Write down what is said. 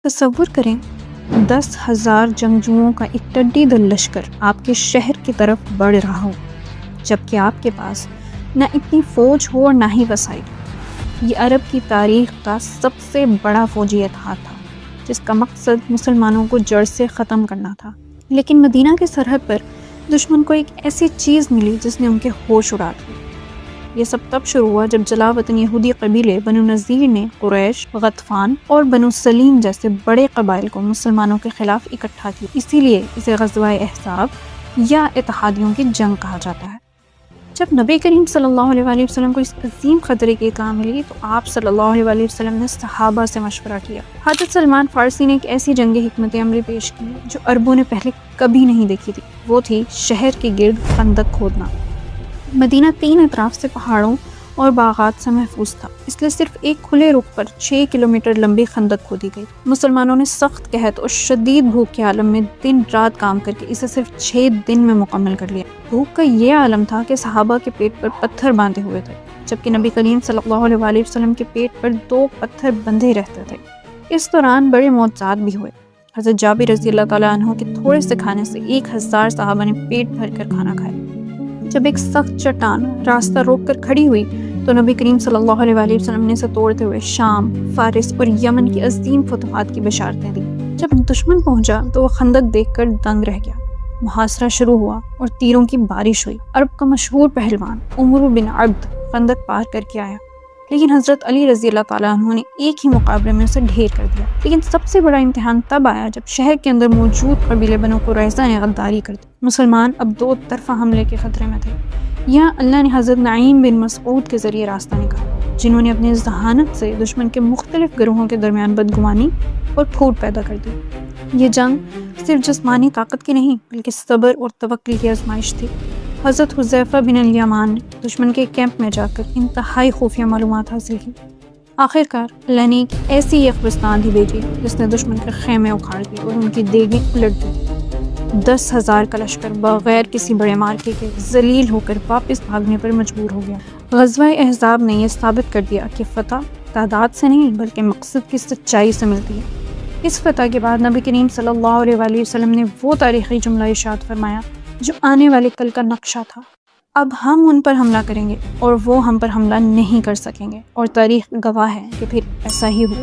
تصور کریں 10,000 جنگجوؤں کا ایک ٹڈی دل لشکر آپ کے شہر کی طرف بڑھ رہا ہو، جبکہ آپ کے پاس نہ اتنی فوج ہو اور نہ ہی وسائل۔ یہ عرب کی تاریخ کا سب سے بڑا فوجی اتحاد تھا، جس کا مقصد مسلمانوں کو جڑ سے ختم کرنا تھا۔ لیکن مدینہ کی سرحد پر دشمن کو ایک ایسی چیز ملی جس نے ان کے ہوش اڑا دیے۔ یہ سب تب شروع ہوا جب جلا وطن یہودی قبیلے بنو نذیر نے قریش، غطفان اور بنو سلیم جیسے بڑے قبائل کو مسلمانوں کے خلاف اکٹھا کیا۔ اسی لیے اسے غزوہ احزاب یا اتحادیوں کی جنگ کہا جاتا ہے۔ جب نبی کریم صلی اللہ علیہ وآلہ وسلم کو اس عظیم خطرے کی اطلاع ملی تو آپ صلی اللہ علیہ وآلہ وسلم نے صحابہ سے مشورہ کیا۔ حضرت سلمان فارسی نے ایک ایسی جنگ حکمت عملی پیش کی جو عربوں نے پہلے کبھی نہیں دیکھی تھی۔ وہ تھی شہر کے گرد خندق کھودنا۔ مدینہ 3 اطراف سے پہاڑوں اور باغات سے محفوظ تھا، اس لیے صرف ایک کھلے رخ پر 6 کلومیٹر لمبی خندق کھودی گئی۔ مسلمانوں نے سخت قحط اور شدید بھوک کے عالم میں دن رات کام کر کے اسے صرف 6 دن میں مکمل کر لیا۔ بھوک کا یہ عالم تھا کہ صحابہ کے پیٹ پر پتھر باندھے ہوئے تھے، جبکہ نبی کریم صلی اللہ علیہ وآلہ وسلم کے پیٹ پر 2 پتھر بندھے رہتے تھے۔ اس دوران بڑے معجزات بھی ہوئے۔ حضرت جابر رضی اللہ تعالیٰ عنہ کے تھوڑے سے کھانے سے 1000 صحابہ نے پیٹ بھر کر کھانا کھایا۔ جب ایک سخت چٹان راستہ روک کر کھڑی ہوئی تو نبی کریم صلی اللہ علیہ وآلہ وسلم نے اسے توڑتے ہوئے شام، فارس اور یمن کی عظیم فتوحات کی بشارتیں دی۔ جب دشمن پہنچا تو وہ خندق دیکھ کر دنگ رہ گیا۔ محاصرہ شروع ہوا اور تیروں کی بارش ہوئی۔ عرب کا مشہور پہلوان عمرو بن عبد خندق پار کر کے آیا، لیکن حضرت علی رضی اللہ تعالیٰ عنہ نے ایک ہی مقابلے میں اسے ڈھیر کر دیا۔ لیکن سب سے بڑا امتحان تب آیا جب شہر کے اندر موجود قبیلے بنو قریظہ نے غداری کر دی۔ مسلمان اب 2 طرفہ حملے کے خطرے میں تھے۔ یہاں اللہ نے حضرت نعیم بن مسعود کے ذریعے راستہ نکالا، جنہوں نے اپنی ذہانت سے دشمن کے مختلف گروہوں کے درمیان بدگمانی اور پھوٹ پیدا کر دی۔ یہ جنگ صرف جسمانی طاقت کی نہیں بلکہ صبر اور توکل کی آزمائش تھی۔ حضرت حذیفہ بن الیمان نے دشمن کے کیمپ میں جا کر انتہائی خفیہ معلومات حاصل کی۔ آخرکار اللہ نے ایک ایسی قبرستان بھی بھیجی جس نے دشمن کے خیمے اکھاڑ دی اور ان کی دیگیں الٹ دی۔ 10,000 کا لشکر بغیر کسی بڑے مارکے کے ذلیل ہو کر واپس بھاگنے پر مجبور ہو گیا۔ غزوہ احزاب نے یہ ثابت کر دیا کہ فتح تعداد سے نہیں بلکہ مقصد کی سچائی سے ملتی ہے۔ اس فتح کے بعد نبی کریم صلی اللہ علیہ وآلہ وسلم نے وہ تاریخی جملہ ارشاد فرمایا جو آنے والے کل کا نقشہ تھا: اب ہم ان پر حملہ کریں گے اور وہ ہم پر حملہ نہیں کر سکیں گے، اور تاریخ گواہ ہے کہ پھر ایسا ہی ہوا۔